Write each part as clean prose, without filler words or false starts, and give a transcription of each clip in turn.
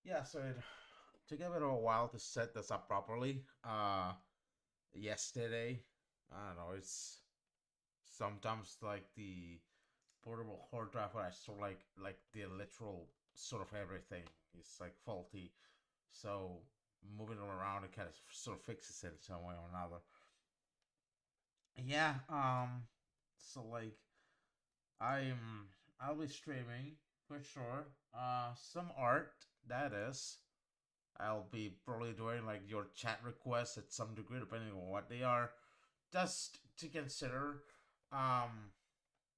Yeah, so it took a bit of a while to set this up properly. Yesterday, I don't know. It's sometimes like the portable hard drive where I store like the literal sort of everything is like faulty. So moving it around, it kind of sort of fixes it some way or another. Yeah. So like I'm I'll be streaming for sure. Some art that is. I'll be probably doing like your chat requests at some degree, depending on what they are. Just to consider. I'm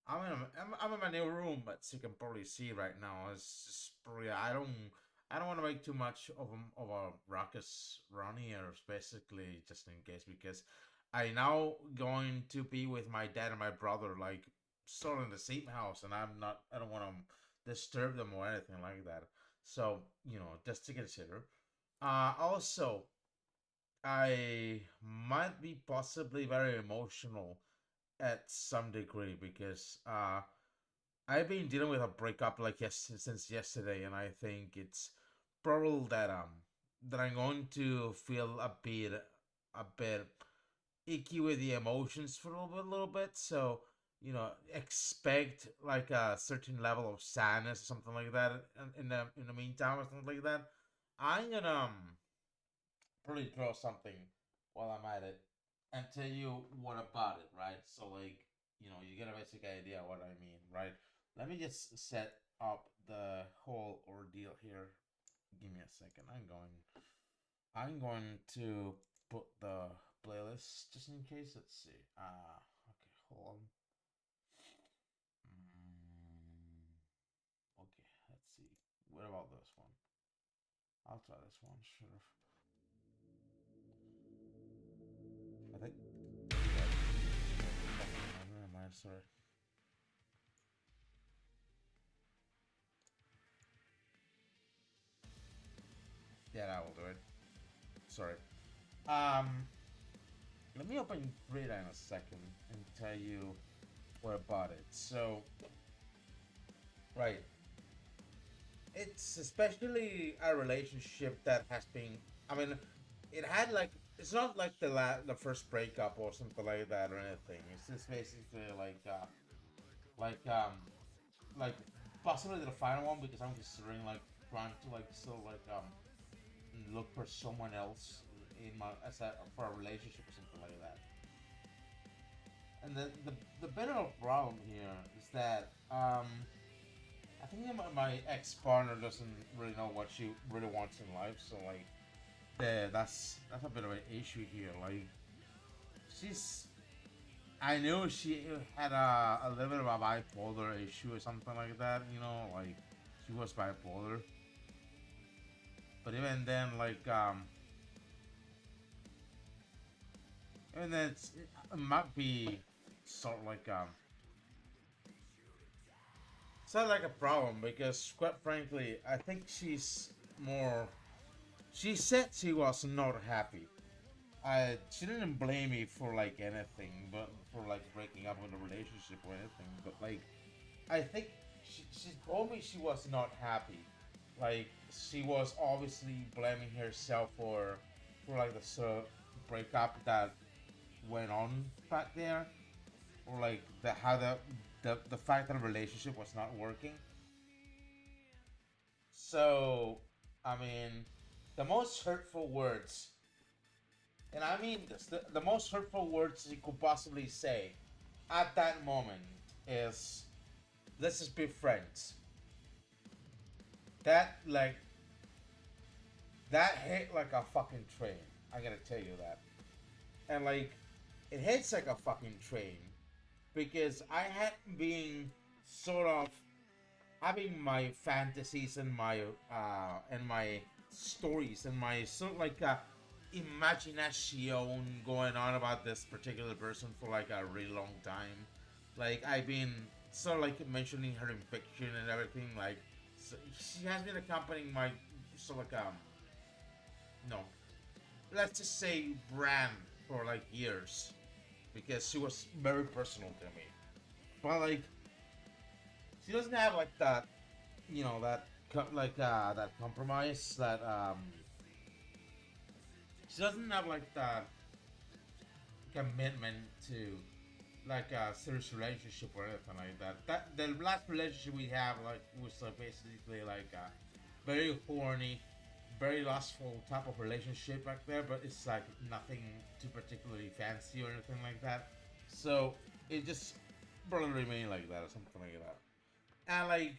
in my new room, but you can probably see right now. It's just probably I don't want to make too much of a ruckus around here, basically, just in case, because I now going to be with my dad and my brother, like sort of in the same house, and I don't want to disturb them or anything like that. So just to consider. Also, I might be possibly very emotional at some degree because I've been dealing with a breakup like since yesterday, and I think it's probable that I'm going to feel a bit icky with the emotions for a little bit. So expect like a certain level of sadness or something like that in the meantime or something like that. I'm gonna probably draw something while I'm at it and tell you what about it, right? So like, you get a basic idea what I mean, right? Let me just set up the whole ordeal here. Give me a second. I'm going to put the playlist just in case. Let's see. Okay, hold on. Okay, let's see. What about this one? I'll try this one, sure. I think. Never mind, sorry. Yeah, that will do it. Sorry. Um, Let me open Frida in a second and tell you what about it. So, right, it's especially a relationship that has been. I mean, it had like it's not like the first breakup or something like that or anything. It's just basically like like possibly the final one because I'm considering like trying to like still like look for someone else in my as a for a relationship or something like that. And the bit of a problem here is that I think my ex partner doesn't really know what she really wants in life, so like that's a bit of an issue here. Like she's I knew she had a little bit of a bipolar issue or something like that. Like she was bipolar, but even then, like even then it might be sort of like it's not like a problem because, quite frankly, I think she's more. She said she was not happy. She didn't blame me for like anything, but for like breaking up with a relationship or anything. But like, I think she told me she was not happy. Like, she was obviously blaming herself for like the sort of breakup that went on back there, or like the how the fact that the relationship was not working. So, I mean, the most hurtful words, and I mean this, the most hurtful words you could possibly say at that moment is, let's just be friends. That, like, that hit like a fucking train. I gotta tell you that. And, like, it hits like a fucking train because I had been sort of having my fantasies and my stories and my sort of like imagination going on about this particular person for like a really long time. Like I've been sort of like mentioning her in fiction and everything. Like so she has been accompanying my sort of like no, let's just say brand for like years because she was very personal to me. But like she doesn't have like that that compromise that she doesn't have like that commitment to like a serious relationship or anything like that. That the last relationship we have like was basically like a very horny, very lustful type of relationship back there, but it's like nothing too particularly fancy or anything like that. So it just probably remain like that or something like that. And like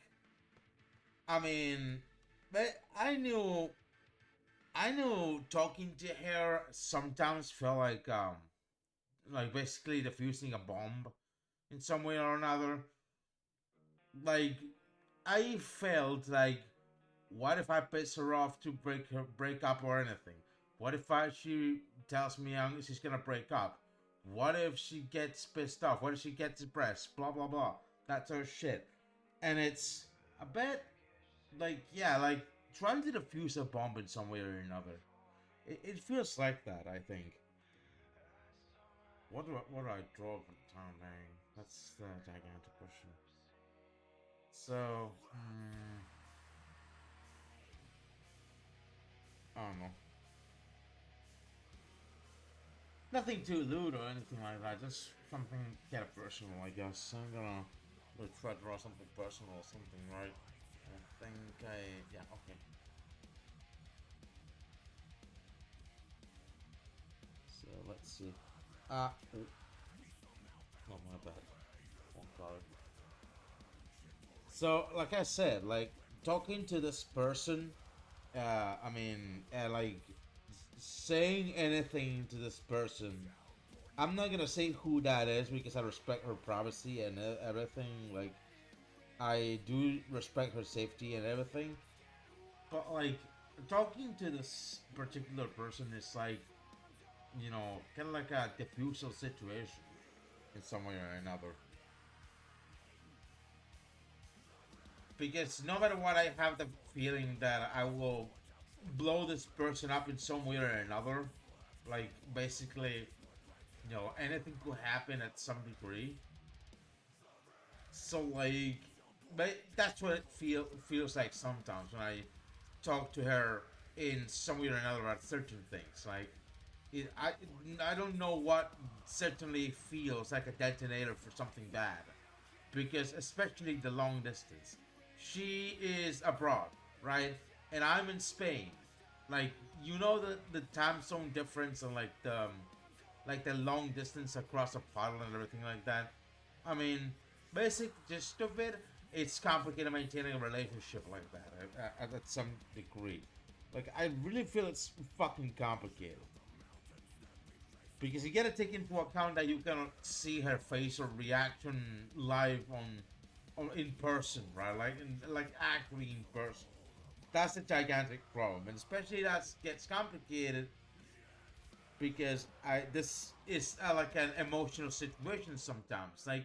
I mean, but I knew talking to her sometimes felt like basically defusing a bomb in some way or another. Like I felt like, what if I piss her off to break up or anything? What if she tells me she's gonna break up? What if she gets pissed off? What if she gets depressed? Blah blah blah. That's her shit. And it's a bit like, yeah, like trying to defuse a bomb in some way or another. It feels like that. I think. What do I draw from town name? That's the gigantic question. So, I don't know. Nothing too lewd or anything like that. Just something kind of personal, I guess. I'm gonna try to draw something personal or something, right? I think yeah, okay. So let's see. Oh, not my bad. One card. So, like I said, like talking to this person, I mean, saying anything to this person. I'm not gonna say who that is because I respect her privacy and everything. Like, I do respect her safety and everything. But like, talking to this particular person is like, kind of like a diffusal situation in some way or another. Because no matter what, I have the feeling that I will blow this person up in some way or another. Like, basically, anything could happen at some degree. So like, but that's what it feels like sometimes when I talk to her in some way or another about certain things. Like, I don't know what certainly feels like a detonator for something bad, because especially the long distance. She is abroad, right, and I'm in Spain. Like, the time zone difference and like the long distance across a puddle and everything like that. I mean, basic gist of it, it's complicated maintaining a relationship like that at some degree. Like, I really feel it's fucking complicated because you gotta take into account that you cannot see her face or reaction live on in person, right? Like actually in person. That's a gigantic problem, and especially that gets complicated because I this is like an emotional situation sometimes. Like,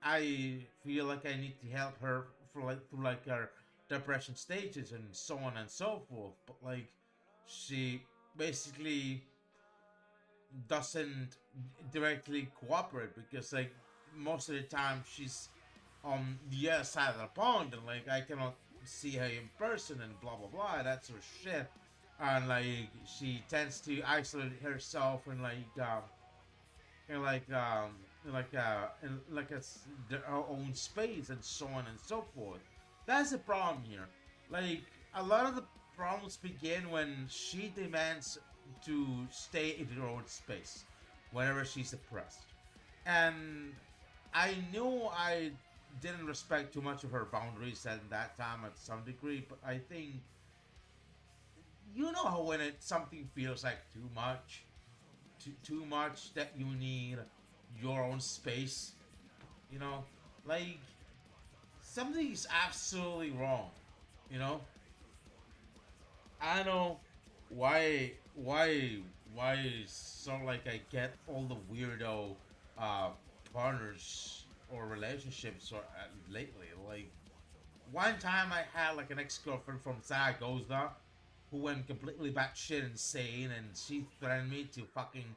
I feel like I need to help her for like through like her depression stages and so on and so forth. But like, she basically doesn't directly cooperate because like most of the time she's on the other side of the pond and like I cannot see her in person and blah blah blah. That's her shit. And like she tends to isolate herself in in like um her own space and so on and so forth. That's the problem here. Like, a lot of the problems begin when she demands to stay in her own space whenever she's depressed. And I knew I didn't respect too much of her boundaries at that time at some degree, but I think how when something feels like too much that you need your own space, you know, like something is absolutely wrong, you know. I don't know why so like I get all the weirdo uh partners or relationships lately. Like, one time I had like an ex-girlfriend from Zaragoza who went completely batshit insane, and she threatened me to fucking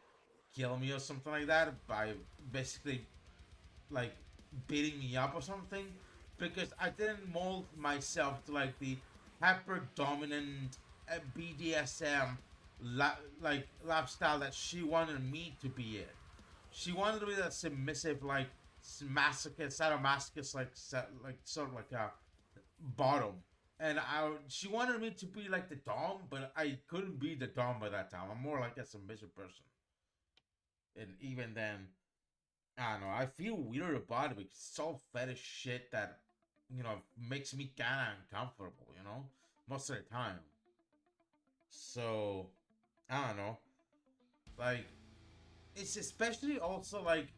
kill me or something like that by basically like beating me up or something because I didn't mold myself to like the hyper dominant BDSM like lifestyle that she wanted me to be in. She wanted to be that submissive, like masochist, sadomasochist, like sort of like a bottom. And she wanted me to be like the dom, but I couldn't be the dom by that time. I'm more like a submissive person. And even then, I don't know. I feel weird about it because it's all fetish shit that makes me kind of uncomfortable. Most of the time. So I don't know. Like it's especially also like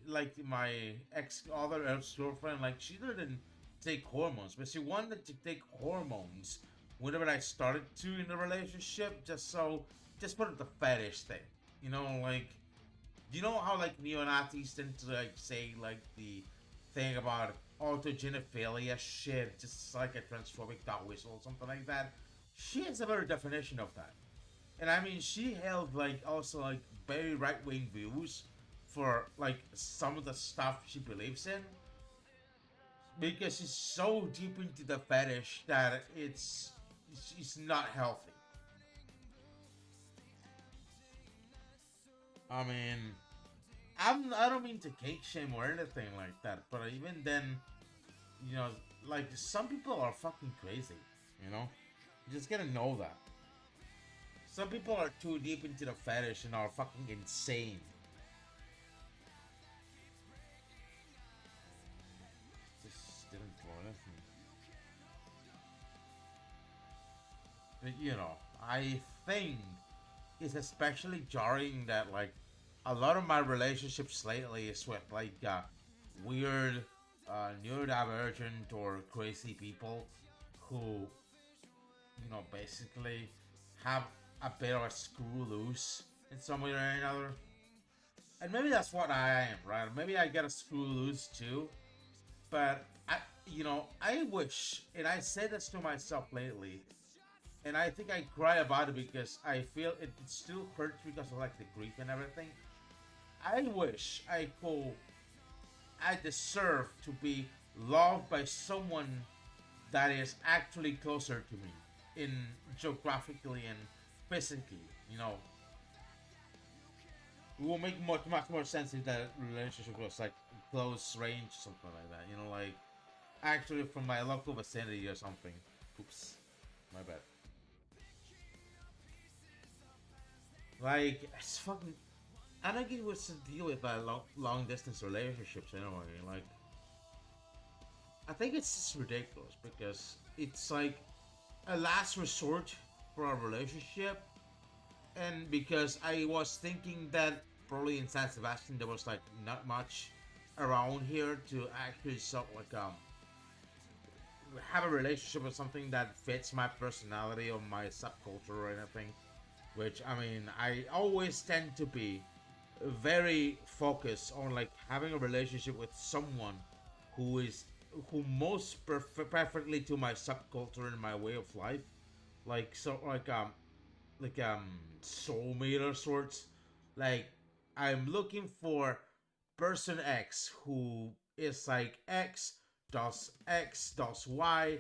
my ex girlfriend. Like she didn't take hormones, but she wanted to take hormones whenever I started to in the relationship, just for the fetish thing. Like you know how like neo-Nazis tend to like say like the thing about autogenophilia shit, just like a transphobic dog whistle or something like that. She has a better definition of that. And I mean, she held like also like very right wing views for like some of the stuff she believes in because she's so deep into the fetish that it's not healthy. I mean, I don't mean to cake shame or anything like that, but even then, you know, like some people are fucking crazy. You know, you just gotta know that. Some people are too deep into the fetish and are fucking insane. Just didn't throw anything. But I think it's especially jarring that like a lot of my relationships lately is with like weird, neurodivergent or crazy people who basically have a bit of a screw loose in some way or another. And maybe that's what I am, right? Maybe I get a screw loose too. But I wish, and I say this to myself lately, and I think I cry about it because I feel it still hurts because of like the grief and everything. I wish I deserve to be loved by someone that is actually closer to me in geographically and physically. It will make much more sense if that relationship was like close range, something like that. Like actually from my local vicinity or something. Oops, my bad. Like it's fucking. I don't get what's the deal with long distance relationships anyway. Like I think it's just ridiculous because it's like a last resort for a relationship, and because I was thinking that probably in San Sebastian there was like not much around here to actually sort like have a relationship with something that fits my personality or my subculture or anything. Which I mean, I always tend to be very focused on like having a relationship with someone who is who most perfectly to my subculture and my way of life. Like so, like soulmate or sorts. Like I'm looking for person X who is like X does Y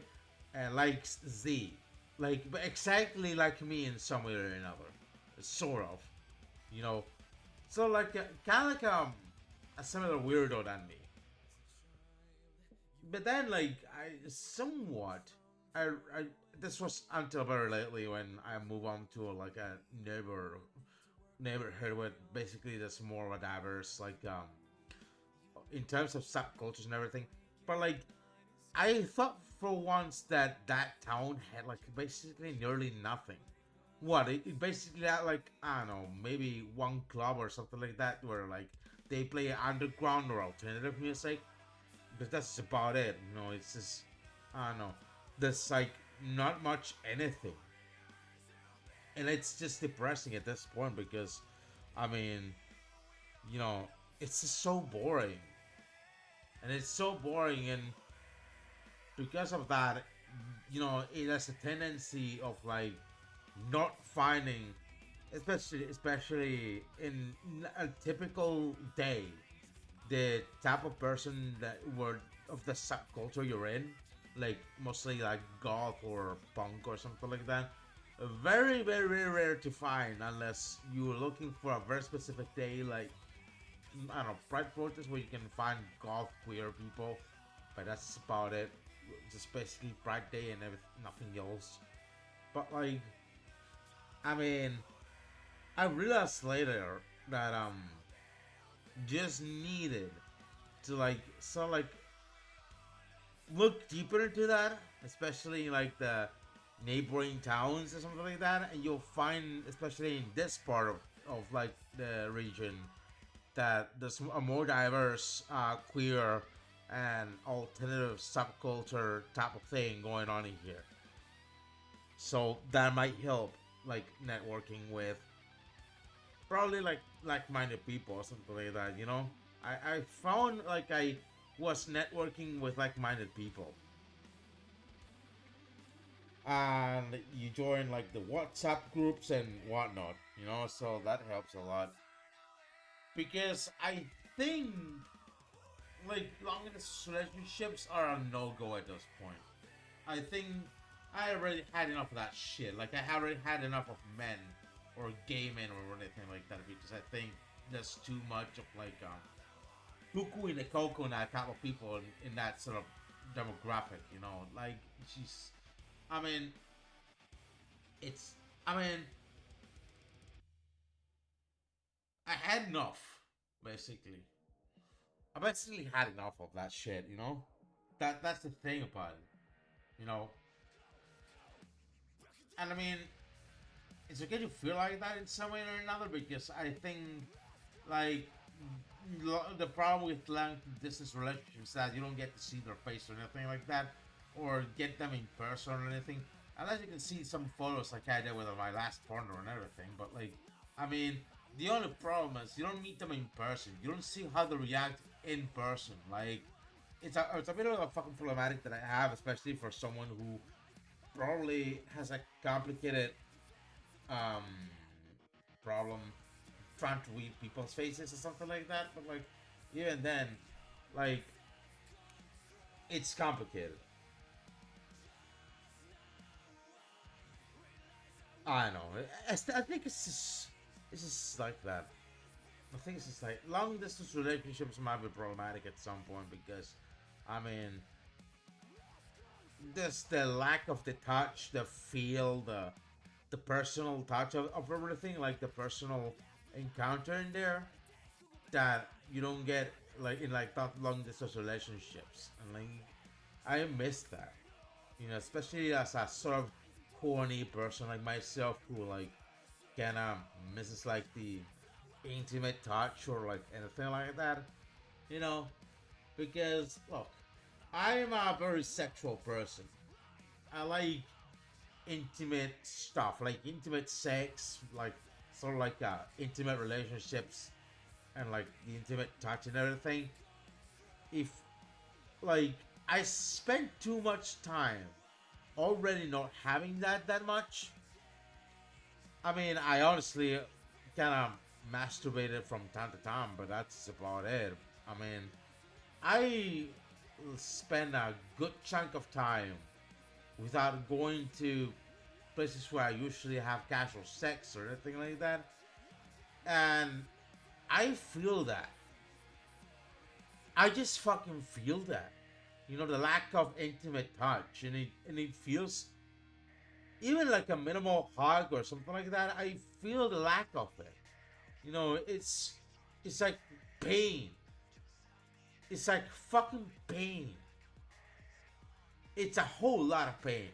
and likes Z. Like but exactly like me in some way or another. Sort of. You know. So like kind of like a similar weirdo than me. But then like I somewhat I this was until very lately when I move on to like a neighborhood with basically there's more of a diverse like in terms of subcultures and everything. But like I thought for once that that town had like basically nearly nothing. What it basically had like I don't know maybe one club or something like that where like they play underground or alternative music, but that's about it. It's just I don't know. There's like not much anything, and it's just depressing at this point because I mean you know it's just so boring, and it's so boring, and because of that, it has a tendency of like not finding, especially in a typical day, the type of person that were of the subculture you're in. like mostly like goth or punk or something like that. Very, very, very rare to find unless you're looking for a very specific day, like I don't know, Pride protest where you can find goth queer people, but that's about it. Just basically Pride Day and nothing else. But like, I mean, I realized later that just needed to like look deeper into that, especially like the neighboring towns or something like that, and you'll find, especially in this part of like the region, that there's a more diverse queer and alternative subculture type of thing going on in here. So that might help, like networking with probably like-minded people or something like that. I found like I was networking with like-minded people, and you join like the WhatsApp groups and whatnot. So that helps a lot because I think like long distance relationships are a no go at this point. I think I already had enough of that shit. Like I already had enough of men or gay men or anything like that because I think there's too much of like cuckoo in the coconut type of people in that sort of demographic. Like she's. I mean, it's. I mean, I had enough. Basically, I basically had enough of that shit. That's the thing about it. You know, and I mean, it's okay to feel like that in some way or another because I think like the problem with long distance relationships is that you don't get to see their face or anything like that, or get them in person or anything. Unless you can see some photos like I did with my last partner and everything. But like, I mean, the only problem is you don't meet them in person. You don't see how they react in person. Like, it's a bit of a fucking problematic that I have, especially for someone who probably has a complicated um problem trying to read people's faces or something like that. But like, even then, like, it's complicated. I know. I think it's just like that. I think it's just like long distance relationships might be problematic at some point because, I mean, there's the lack of the touch, the feel, the personal touch of everything, like the personal encounter in there that you don't get like in like that long distance relationships, and like I miss that. Especially as a sort of corny person like myself who like kind of misses like the intimate touch or like anything like that. You know, because look, I'm a very sexual person. I like intimate stuff, like intimate sex, like sort of like intimate relationships and like the intimate touch and everything. If like I spent too much time already not having that much. I mean, I honestly kind of masturbated from time to time, but that's about it. I mean, I spend a good chunk of time without going to places where I usually have casual sex or anything like that, and I feel that. I just fucking feel that. The lack of intimate touch, and it feels even like a minimal hug or something like that. I feel the lack of it. It's like pain. It's like fucking pain. It's a whole lot of pain.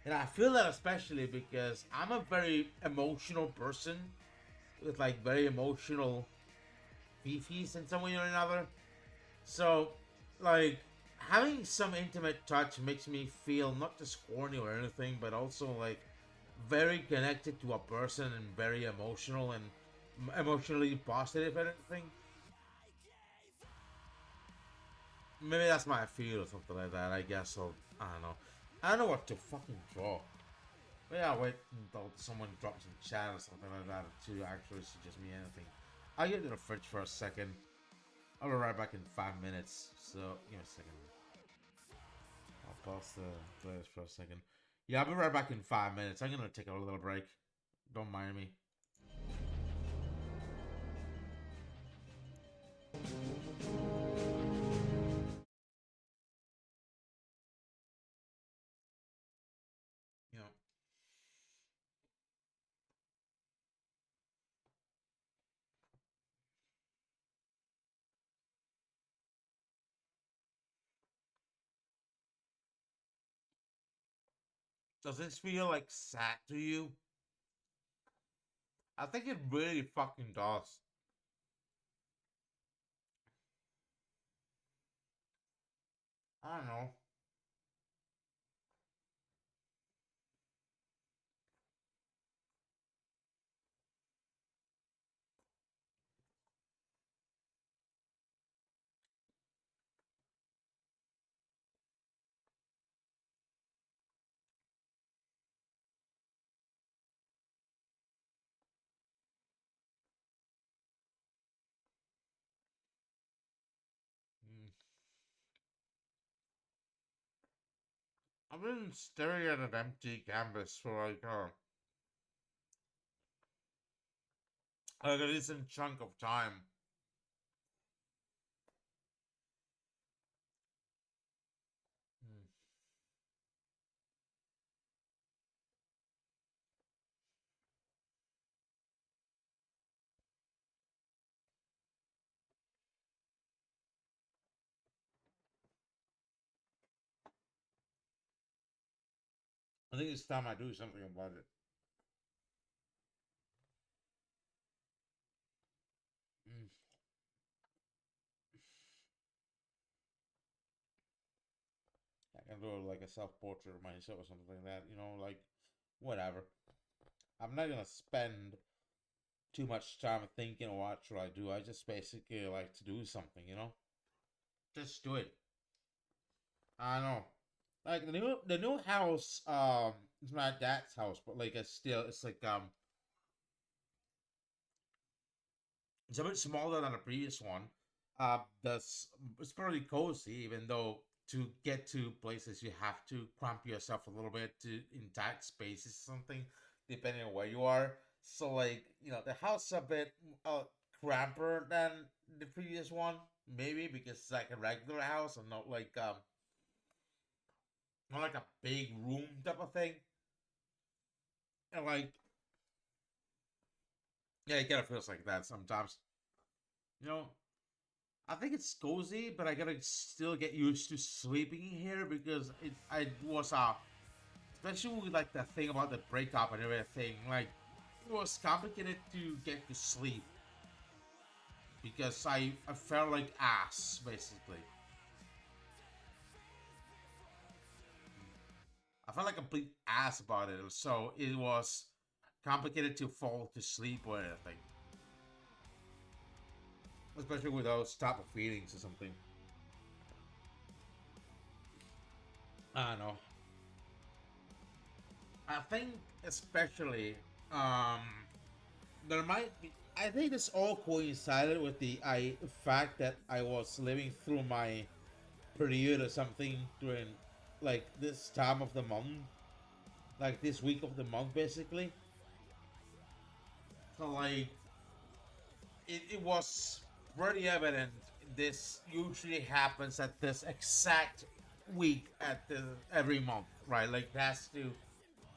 And I feel that especially because I'm a very emotional person with like very emotional fifis in some way or another. So, like, having some intimate touch makes me feel not just horny or anything, but also like very connected to a person and very emotional and emotionally positive and everything. Maybe that's my feel or something like that. I guess so. I don't know. I don't know what to fucking draw. But yeah, wait until someone drops in chat or something like that to actually suggest me anything. I'll get to the fridge for a second. I'll be right back in 5 minutes. So give me a second. pause the players for a second. Yeah, I'll be right back in 5 minutes. I'm gonna take a little break. Don't mind me. You know, does this feel like sad to you? I think it really fucking does. I don't know. Mm. I've been staring at an empty canvas for like a decent chunk of time. Mm. I think it's time I do something about it. Mm. I can do like a self portrait of myself or something like that. Like whatever. I'm not gonna spend too much time thinking what should I do. I just basically like to do something. Just do it. I know. Like the new house, it's my dad's house, but like it's like it's a bit smaller than the previous one. That's it's pretty cozy, even though to get to places you have to cramp yourself a little bit to in tight spaces or something, depending on where you are. So like the house is a bit cramper than the previous one, maybe because it's like a regular house and not like a big room type of thing. And like yeah, it kind of feels like that sometimes. You know, I think it's cozy, but I gotta still get used to sleeping here because I was especially with like the thing about the breakup and everything. Like it was complicated to get to sleep because I felt like ass basically. I felt like a complete ass about it, so it was complicated to fall to sleep or anything, especially with those type of feelings or something. I don't know. I think especially um there might be. I think this all coincided with the fact that I was living through my period or something during like this time of the month, like this week of the month, basically. So like it was pretty evident this usually happens at this exact week at the every month, right? Like it has to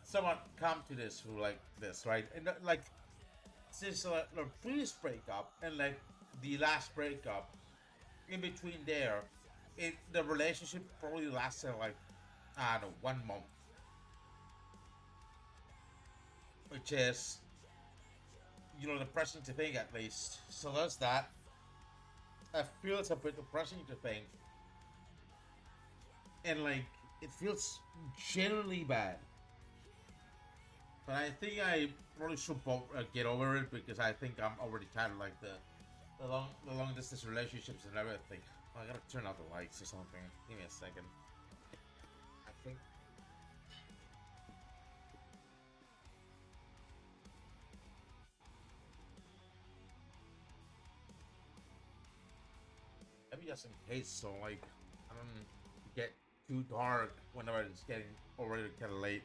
someone come to this through like this, right? And like since the previous breakup and like the last breakup, in between there, the relationship probably lasted like I don't know 1 month, which is depressing to think at least. So that's that. I feel it's a bit depressing to think, and like it feels genuinely bad. But I think I probably should get over it because I think I'm already tired of like the long distance relationships and everything. Oh, I gotta turn out the lights or something. Give me a second. I think maybe just in case, so like I don't get too dark whenever it's getting already kind of late.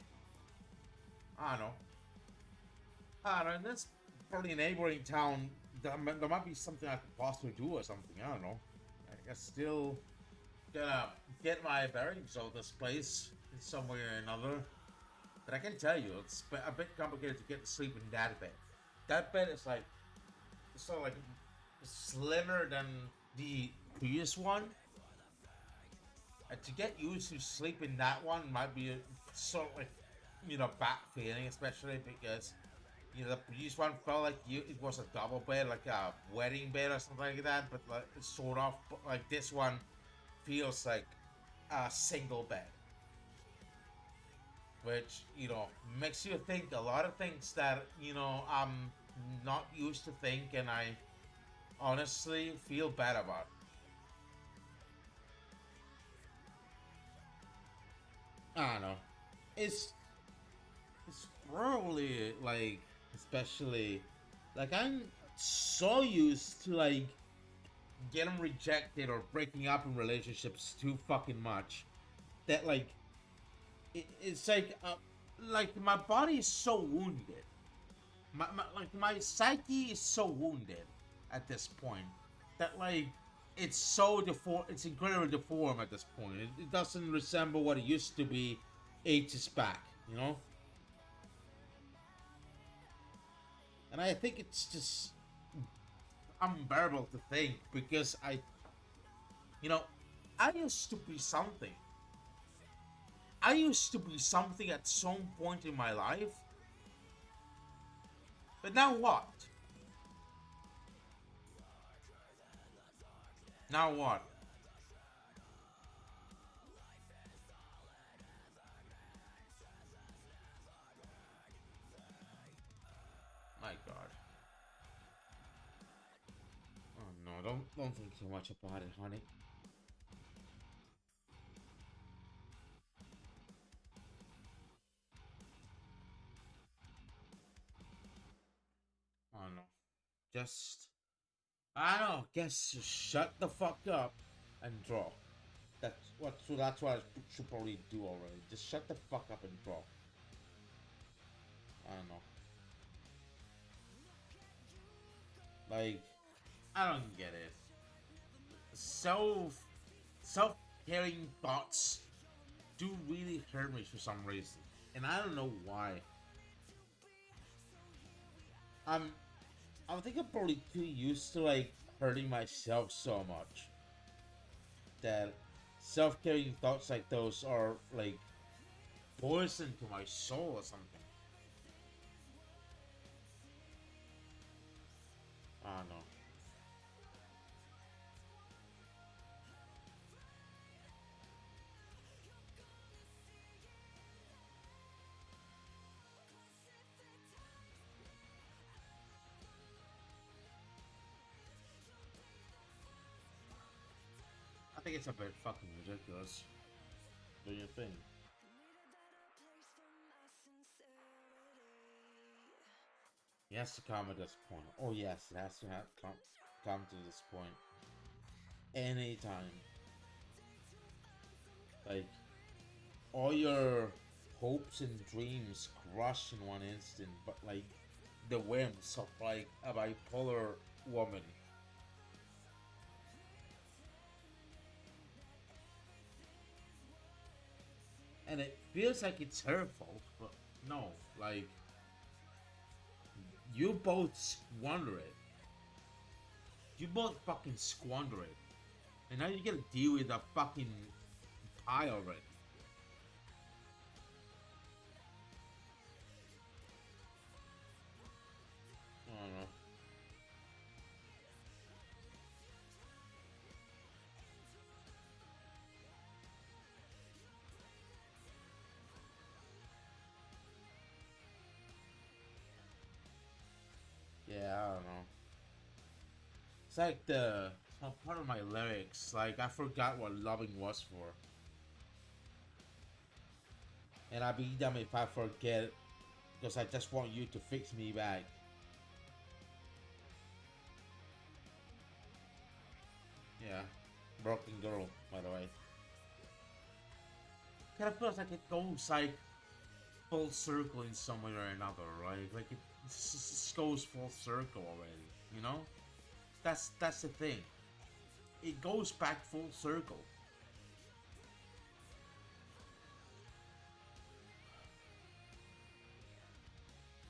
I don't know. I don't know. And that's probably a neighboring town. There might be something I could possibly do or something. I don't know. I guess still gonna get my bearings of this place in some way or another. But I can tell you, it's a bit complicated to get to sleep in that bed. That bed is like, it's sort of like slimmer than the previous one. And to get used to sleeping that one might be sort of like, back feeling, especially because, the previous one felt like it was a double bed, like a wedding bed or something like that, but like, sort of, but like this one feels like a single bed, which makes you think a lot of things that I'm not used to think, and I honestly feel bad about. I don't know. It's it's probably like, especially like, I'm so used to like getting rejected or breaking up in relationships too fucking much that like it's like my body is so wounded. My psyche is so wounded at this point that like it's so deformed. It's incredibly deformed at this point. It doesn't resemble what it used to be ages back. And I think it's just unbearable to think because you know, I used to be something. I used to be something at some point in my life, but now what? Now what? My God. Oh no! Don't think too much about it, honey. Oh no! Just I don't know. Guess just shut the fuck up and draw. That's what I should probably do already. Just shut the fuck up and draw. I don't know. Like I don't get it. Self caring thoughts do really hurt me for some reason, and I don't know why. I'm I think I'm probably too used to like hurting myself so much that self caring thoughts like those are like poison to my soul or something. I don't know. I think it's a bit fucking ridiculous. Do you think? He has to come at this point. Oh yes, it has to come to this point anytime. Like all your hopes and dreams crush in one instant, but like the whims of like a bipolar woman. And it feels like it's her fault, but no, like you both squander it. You both fucking squander it, and now you gotta deal with a fucking pile of it. I don't know. Yeah, I don't know. It's like the some part of my lyrics. Like I forgot what loving was for, and I'd be damned if I forget because I just want you to fix me back. Yeah, broken girl, by the way. kind of feels like it goes like full circle in some way or another, right? Like it just goes full circle already, you know? That's the thing. It goes back full circle.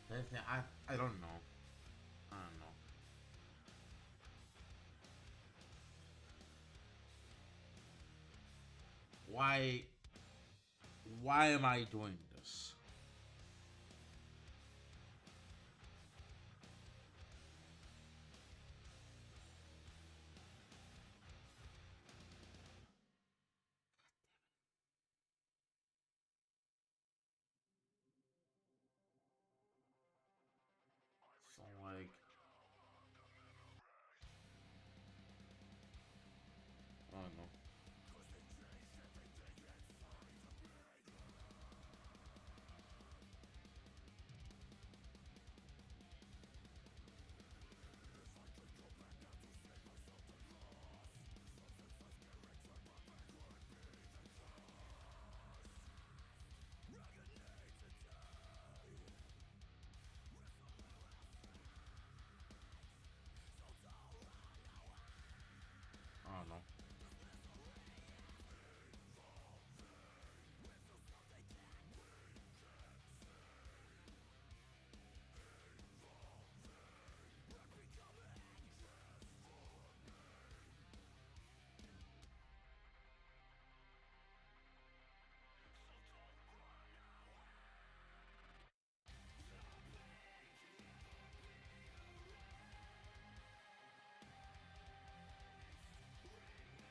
I don't know. I don't know. Why why am I doing this? So like I don't know. I don't know.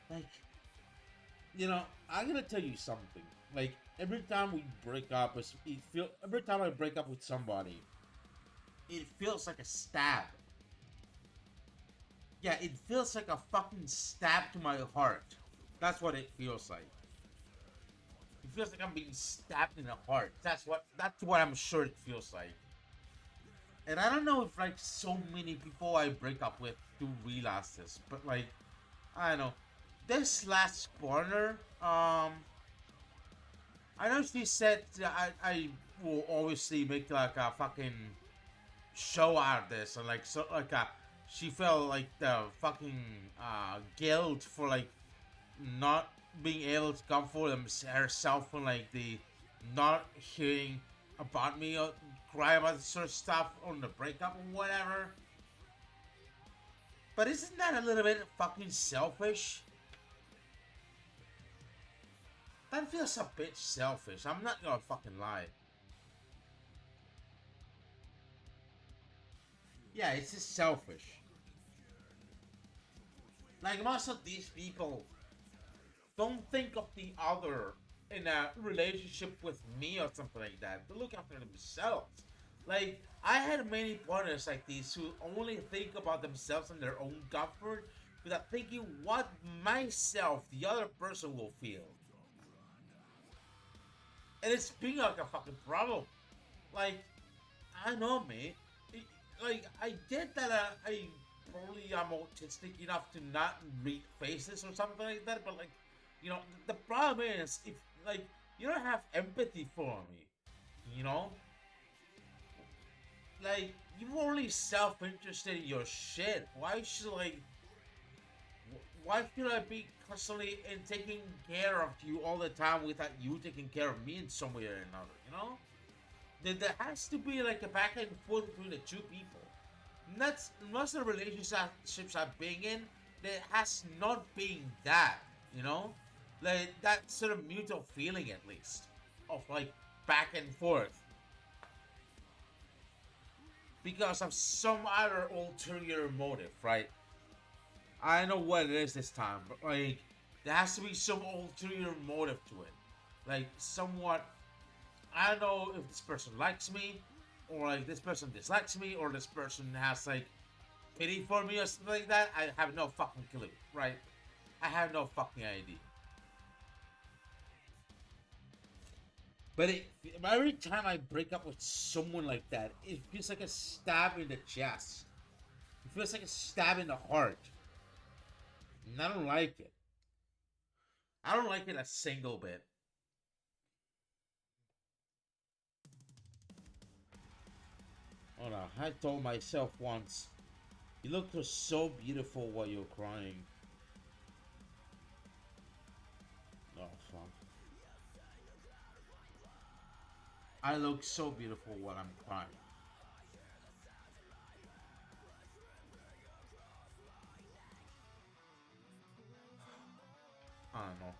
Like I'm gonna tell you something. Like every time we break up, every time I break up with somebody, it feels like a stab. Yeah, it feels like a fucking stab to my heart. That's what it feels like. It feels like I'm being stabbed in the heart. That's what I'm sure it feels like. And I don't know if like so many people I break up with do realize this, but like I don't know. This last partner, I know she said I will obviously make like a fucking show out of this and like so like she felt like the fucking guilt for like not being able to come for herself and like the not hearing about me or cry about this sort of stuff on the breakup or whatever. But isn't that a little bit fucking selfish? That feels a bit selfish. I'm not gonna fucking lie. Yeah, it's just selfish. Like most of these people don't think of the other in a relationship with me or something like that. They look after themselves. Like I had many partners like these who only think about themselves and their own comfort without thinking what myself, the other person, will feel. And it's being like a fucking problem. Like I know, mate. Like I get that I probably am autistic enough to not read faces or something like that, but like, the problem is if like you don't have empathy for me, you know, like you're only self-interested in your shit. Why should I be constantly in taking care of you all the time without you taking care of me in some way or another? You know, there has to be like a back and forth between the two people. That's most of the relationships I've been in. There has not been that, you know, like that sort of mutual feeling at least of like back and forth because of some other ulterior motive, right? I know what it is this time, but like there has to be some ulterior motive to it, like somewhat. I don't know if this person likes me, or like this person dislikes me, or this person has like pity for me or something like that. I have no fucking clue, right? I have no fucking idea. But every time I break up with someone like that, it feels like a stab in the chest. It feels like a stab in the heart. And I don't like it. I don't like it a single bit. Oh no, I told myself once, you look so beautiful while you're crying. Oh fuck. I look so beautiful while I'm crying. I don't know.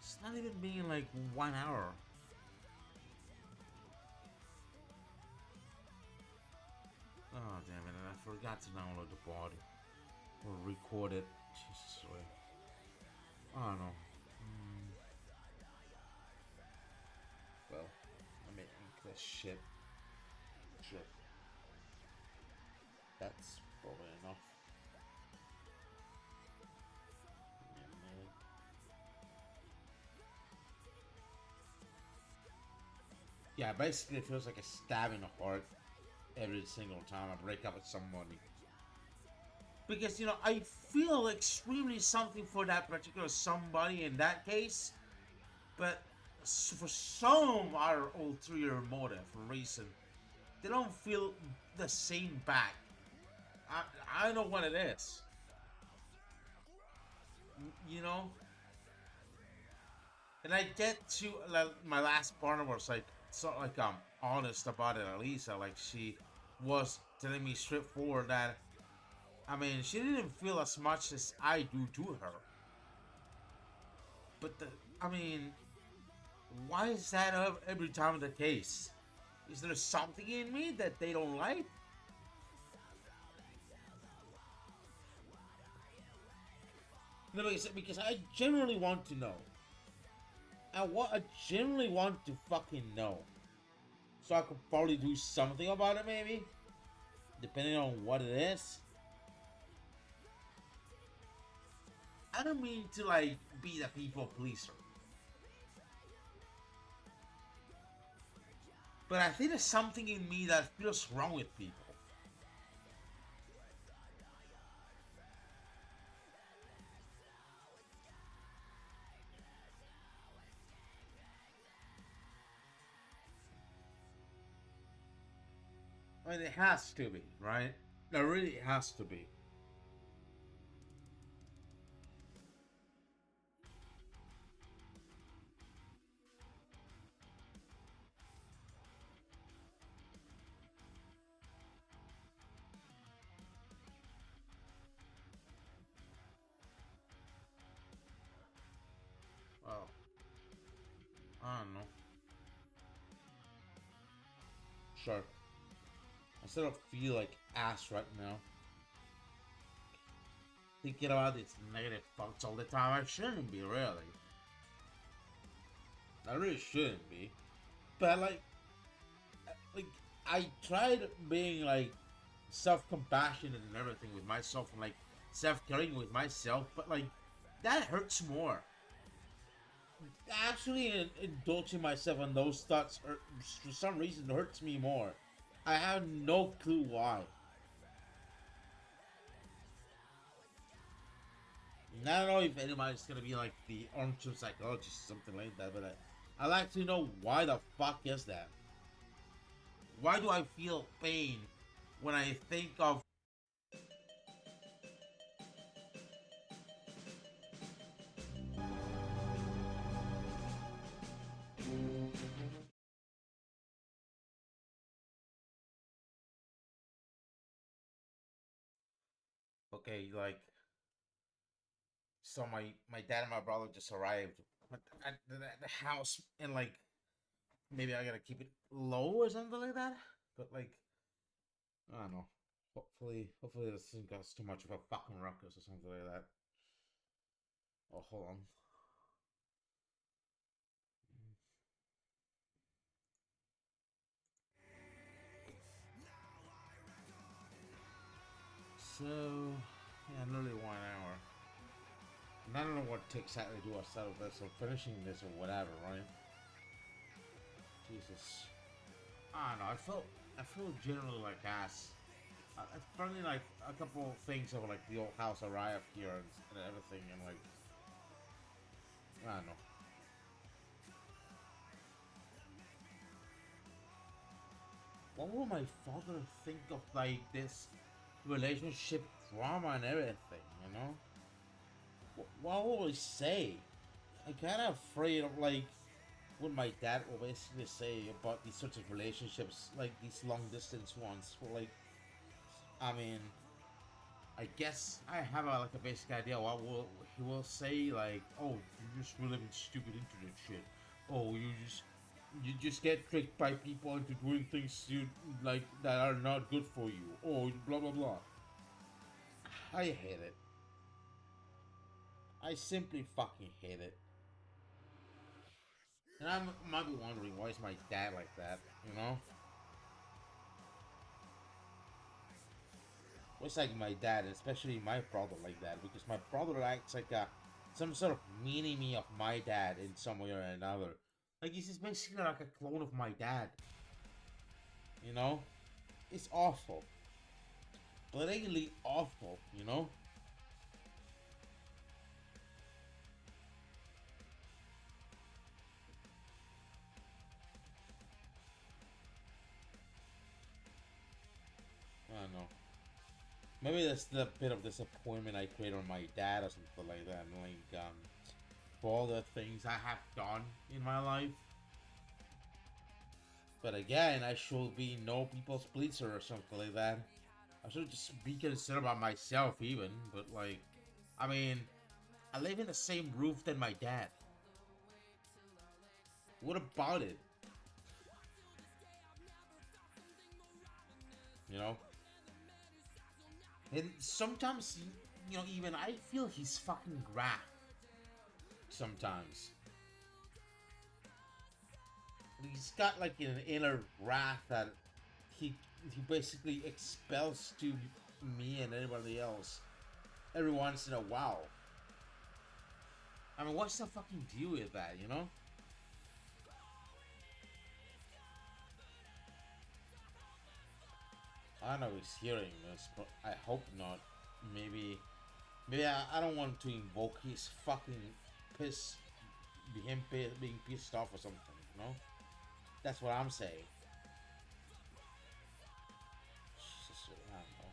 It's not even being like 1 hour. Oh damn it, and I forgot to download the pod or record it. Jesus, wait. I don't know. Mm, well, I mean, this shit. Shit. That's probably enough. Yeah, basically it feels like a stab in the heart every single time I break up with somebody. Because, I feel extremely something for that particular somebody in that case, but for some ulterior motive or reason, they don't feel the same back. I don't know what it is. You know? And I get to like, my last partner was like sort of like honest about it. Elisa, like she was telling me straightforward that I mean she didn't feel as much as I do to her. But I mean, why is that every time the case? Is there something in me that they don't like? No, because I genuinely want to know. I genuinely want to fucking know. So I could probably do something about it, maybe, depending on what it is. I don't mean to like be the people pleaser, but I think there's something in me that feels wrong with people. I mean, it has to be, right? It really has to be. Well, I don't know. Sure. I sort of feel like ass right now. Thinking about these negative thoughts all the time. I shouldn't be, really. I really shouldn't be. But like I tried being like self-compassionate and everything with myself and like self-caring with myself, but like that hurts more. Actually, indulging myself on those thoughts for some reason hurts me more. I have no clue why. And I don't know if anybody's gonna be like the armchair psychologist or something like that, but I like to know why the fuck is that? Why do I feel pain when I think of okay, like so my dad and my brother just arrived at the house and like maybe I gotta keep it low or something like that. But like I don't know. Hopefully this doesn't cause too much of a fucking ruckus or something like that. Oh, hold on. So yeah, nearly 1 hour. And I don't know what to exactly do outside of this or finishing this or whatever, right? Jesus. I don't know. I feel generally like ass. It's probably like a couple of things of like the old house arrived here and everything and like I don't know. what will my father think of like this relationship drama and everything? You know, what will he say? I'm kind of afraid of like what my dad will basically say about these sorts of relationships, like these long distance ones. For like, I mean, I guess I have like a basic idea what will he will say, like, oh, you just really been stupid internet shit. Oh, you just get tricked by people into doing things you like that are not good for you. Oh, blah blah blah. I hate it. I simply fucking hate it. And I might be wondering why is my dad like that, you know? It's like my dad, especially my brother, like that because my brother acts like a some sort of mini me of my dad in some way or another. Like he's just basically like a clone of my dad. You know, it's awful, blatantly awful. You know, I don't know. Maybe that's the bit of disappointment I create on my dad or something like that. Like for all the things I have done in my life. But again, I should be no people's pleaser or something like that. I should just be concerned about myself, even. But like, I mean, I live in the same roof than my dad. What about it? You know? And sometimes, even I feel he's fucking wrath. Sometimes he's got like an inner wrath that he he basically expels to me and anybody else every once in a while. I mean, what's the fucking deal with that? You know? I don't know if he's hearing this, but I hope not. Maybe I don't want to invoke his fucking piss, being pissed off or something. You know? That's what I'm saying. Jesus, I don't know.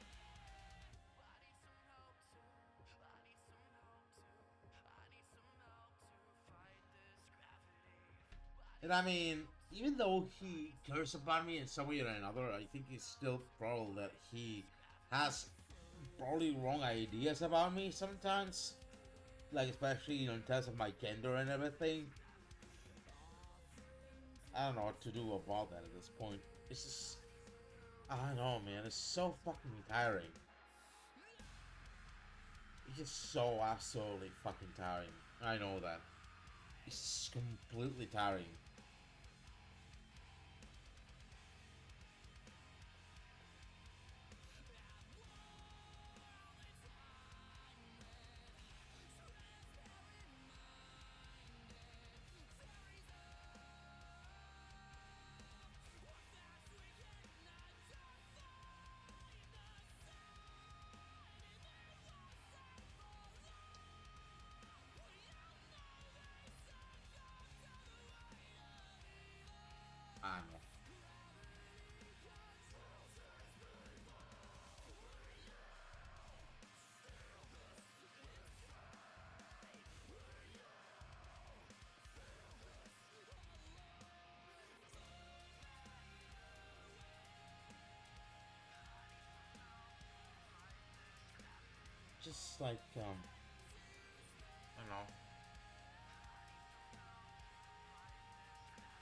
And I mean, even though he cares about me in some way or another, I think it's still probable that he has probably wrong ideas about me sometimes. Like especially in terms of my gender and everything. I don't know what to do about that at this point. It's just I don't know, man. It's so fucking tiring. It's just so absolutely fucking tiring. I know that. It's completely tiring. I don't know. Just like I don't know.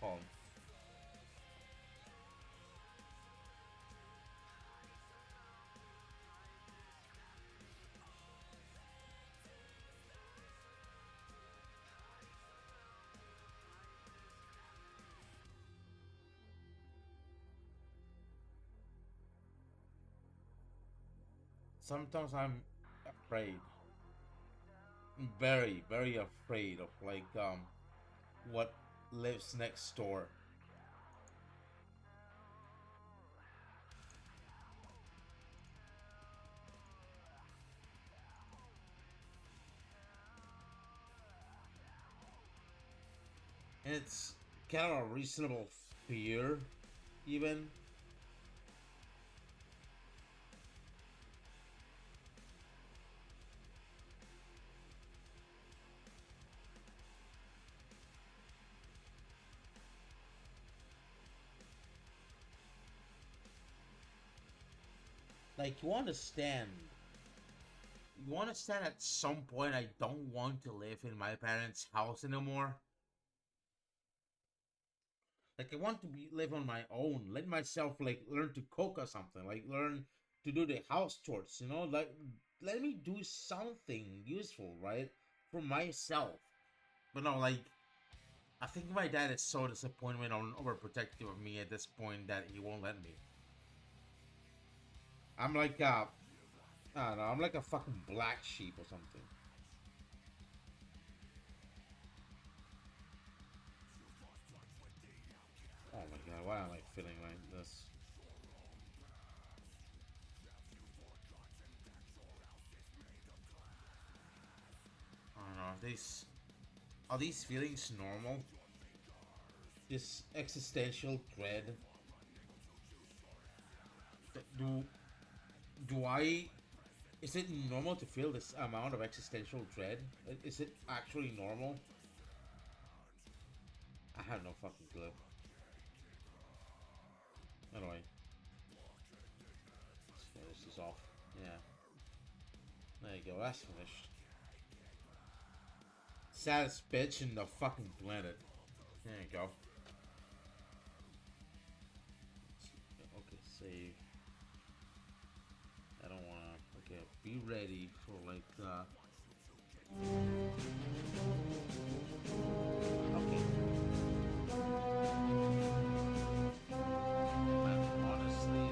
Um, Sometimes I'm afraid, very, very afraid of like what lives next door. And it's kind of a reasonable fear, even. like you understand at some point I don't want to live in my parents' house anymore. Like I want to live on my own, let myself like learn to cook or something, like learn to do the house chores, you know, like let me do something useful, right, for myself. But no, like I think my dad is so disappointed on overprotective of me at this point that he won't let me. I'm like I don't know, I'm like a fucking black sheep or something. Oh my god, why am I feeling like this? I don't know. Are these feelings normal? This existential dread. Do do I? Is it normal to feel this amount of existential dread? Is it actually normal? I have no fucking clue. Anyway, let's finish this off. Yeah, there you go. That's finished. Saddest bitch in the fucking planet. There you go. Okay, save. I don't wanna. Okay, be ready for like. Okay. Honestly,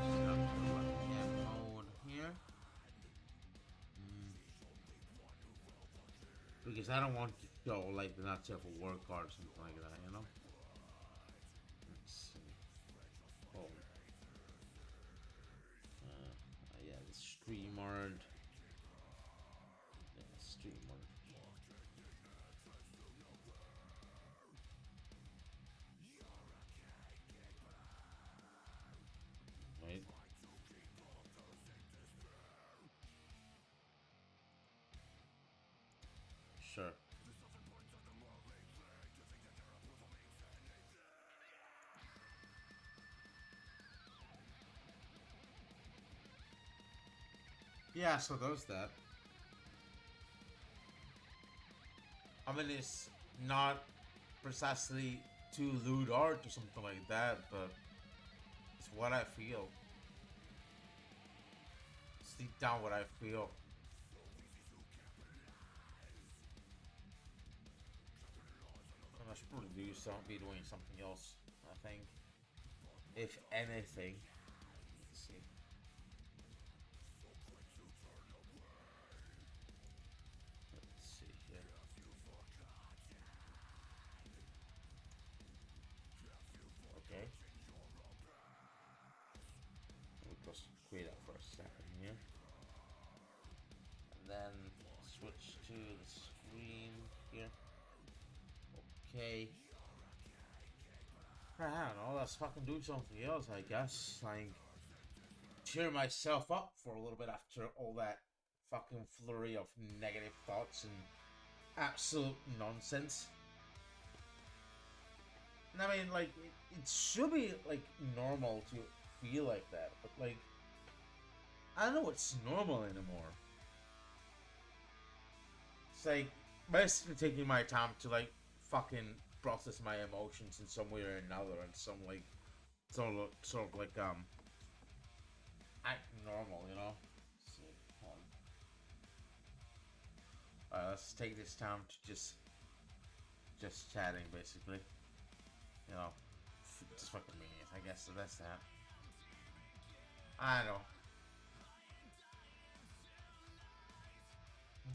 just have to run mode here. Mm, because I don't want to show like the not safe for work card or something like that, you know. Let's see. Oh, yeah, the streamer. Yeah, streamer. Right. Sure. Yeah, so there's that. I mean, it's not precisely too lewd art or something like that, but it's what I feel. It's deep down what I feel. And I should probably be doing something else. I think, if anything. Let's see. Let's see here. Okay. Let me just create that for a second here, and then switch to the screen here. Okay. I don't know. Let's fucking do something else, I guess. Like cheer myself up for a little bit after all that fucking flurry of negative thoughts and absolute nonsense. And I mean, like, it should be like normal to feel like that, but like, I don't know what's normal anymore. It's like basically taking my time to like fucking process my emotions in some way or another, and some like sort of like act normal, you know. So, let's take this time to just chatting, basically. You know, just fucking me. I guess so that's that. I know.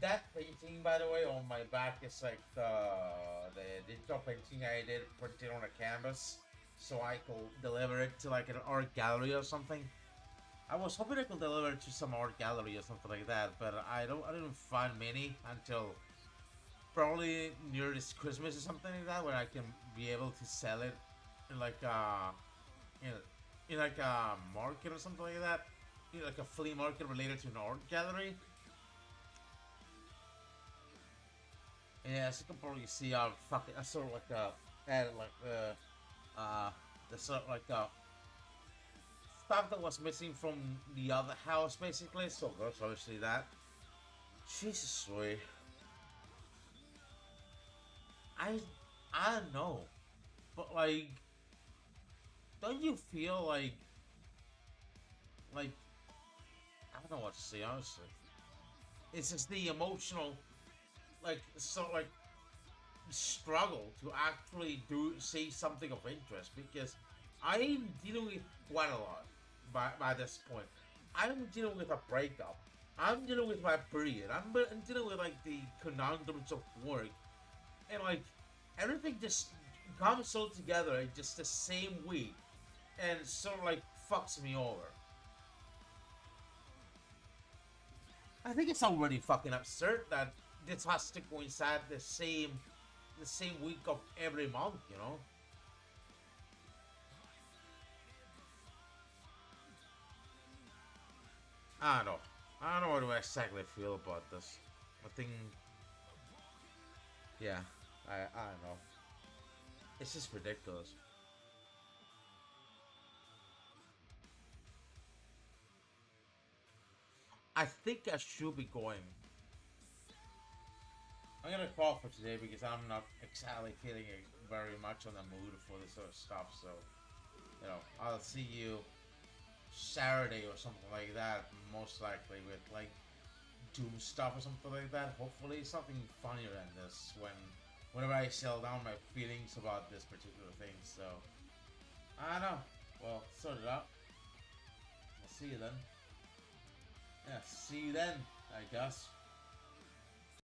That painting, by the way, on my back is like the digital painting I did printed on a canvas, so I could deliver it to like an art gallery or something. I was hoping I could deliver it to some art gallery or something like that, but I didn't find many until probably near this Christmas or something like that, where I can be able to sell it in like in, in like a market or something like that, like a flea market related to an art gallery. Yeah, as you can probably see, I sort of like added like the sort of like stuff that was missing from the other house, basically. So there's obviously that. Jesus, way. I I don't know, but like, don't you feel like I don't know what to say honestly. It's just the emotional, like struggle to actually do say something of interest because I'm dealing with quite a lot by this point. I'm dealing with a breakup. I'm dealing with my period. I'm dealing with like the conundrums of work and like everything just comes all together in just the same week and sort of like fucks me over. I think it's already fucking absurd that this has to coincide the same week of every month, you know? I don't know. I don't know what to exactly feel about this. I think, yeah, I don't know. It's just ridiculous. I think I should be going. I'm gonna call for today because I'm not exactly feeling very much on the mood for this sort of stuff. So, I'll see you Saturday or something like that. Most likely with like doom stuff or something like that. Hopefully, something funnier than this whenever I sell down my feelings about this particular thing. So, I don't know. Well, sort it out. I'll see you then. Yeah, see you then, I guess.